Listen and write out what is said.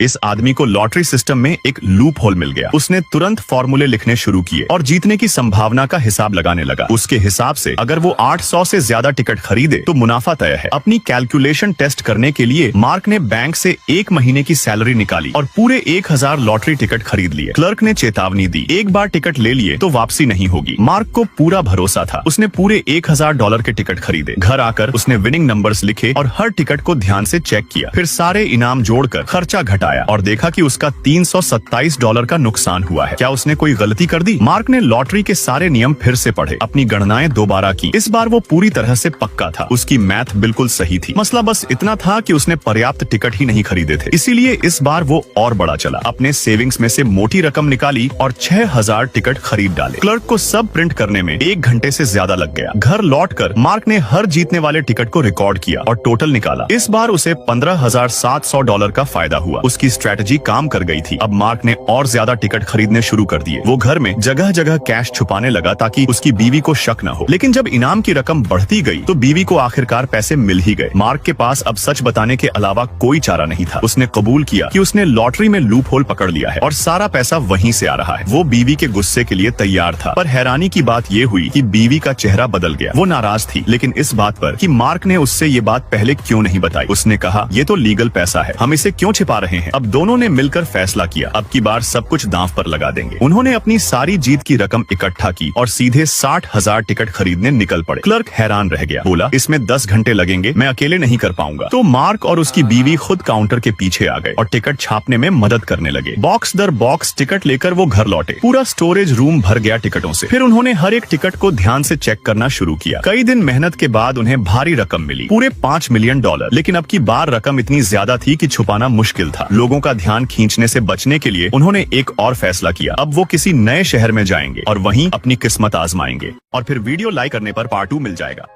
इस आदमी को लॉटरी सिस्टम में एक लूप होल मिल गया। उसने तुरंत फॉर्मूले लिखने शुरू किए और जीतने की संभावना का हिसाब लगाने लगा। उसके हिसाब से अगर वो 800 से ज्यादा टिकट खरीदे तो मुनाफा तय है। अपनी कैलकुलेशन टेस्ट करने के लिए मार्क ने बैंक से 1 महीने की सैलरी निकाली और पूरे 1000 लॉटरी टिकट खरीद लिए। क्लर्क ने चेतावनी दी, एक बार टिकट ले लिए तो वापसी नहीं होगी। मार्क को पूरा भरोसा था। उसने पूरे $1000 के टिकट खरीदे। घर आकर उसने विनिंग नंबर्स लिखे और हर टिकट को ध्यान से चेक किया। फिर सारे इनाम जोड़कर खर्चा घटाया और देखा कि उसका $327 का नुकसान हुआ है। क्या उसने कोई गलती कर दी? मार्क ने लॉटरी के सारे नियम फिर से पढ़े, अपनी गणनाएं दोबारा की। इस बार वो पूरी तरह से पक्का था। उसकी मैथ बिल्कुल सही थी। मसला बस इतना था कि उसने पर्याप्त टिकट ही नहीं खरीदे थे। इसीलिए इस बार वो और बड़ा चला। अपने सेविंग्स में से मोटी रकम निकाली और 6000 टिकट खरीद डाले। क्लर्क को सब प्रिंट करने में 1 घंटे से ज्यादा लग गया। घर लौटकर मार्क ने हर जीतने वाले टिकट को रिकॉर्ड किया और टोटल निकाला। इस बार उसे $15,700 का फायदा हुआ। उसकी स्ट्रेटजी काम कर गई थी। अब मार्क ने और ज्यादा टिकट खरीदने शुरू कर दिए। वो घर में जगह जगह कैश छुपाने लगा ताकि उसकी बीवी को शक न हो। लेकिन जब इनाम की रकम बढ़ती गई तो बीवी को आखिरकार पैसे मिल ही गए। मार्क के पास अब सच बताने के अलावा कोई चारा नहीं था। उसने कबूल किया कि उसने लॉटरी में लूप होल पकड़ लिया है और सारा पैसा वहीं से आ रहा है। वो बीवी के गुस्से के लिए तैयार था, पर हैरानी की बात ये हुई कि बीवी का चेहरा बदल गया। वो नाराज थी, लेकिन इस बात पर कि मार्क ने उससे ये बात पहले क्यों नहीं बताई। उसने कहा, ये तो लीगल पैसा है, हम इसे क्यों छिपा रहे हैं। अब दोनों ने मिलकर फैसला किया, अब की बार सब कुछ दांव पर लगा देंगे। उन्होंने अपनी सारी जीत की रकम इकट्ठा की और सीधे 60,000 टिकट खरीदने निकल पड़े। क्लर्क हैरान रह गया, बोला, इसमें 10 घंटे लगेंगे, मैं अकेले नहीं कर पाऊंगा। तो मार्क और उसकी बीवी खुद काउंटर के पीछे आ गए और टिकट छापने में मदद करने लगे। बॉक्स दर बॉक्स टिकट लेकर वो घर लौटे। पूरा स्टोरेज रूम भर गया टिकटों से। फिर उन्होंने हर एक टिकट को ध्यान से चेक करना शुरू किया। कई दिन मेहनत के बाद उन्हें भारी रकम मिली, पूरे $5 मिलियन। लेकिन अब की बार रकम इतनी ज्यादा थी कि छुपाना मुश्किल था। लोगों का ध्यान खींचने से बचने के लिए उन्होंने एक और फैसला किया। अब वो किसी नए शहर में जाएंगे और वहीं अपनी किस्मत आजमाएंगे। और फिर वीडियो लाइक करने पर पार्ट 2 मिल जाएगा।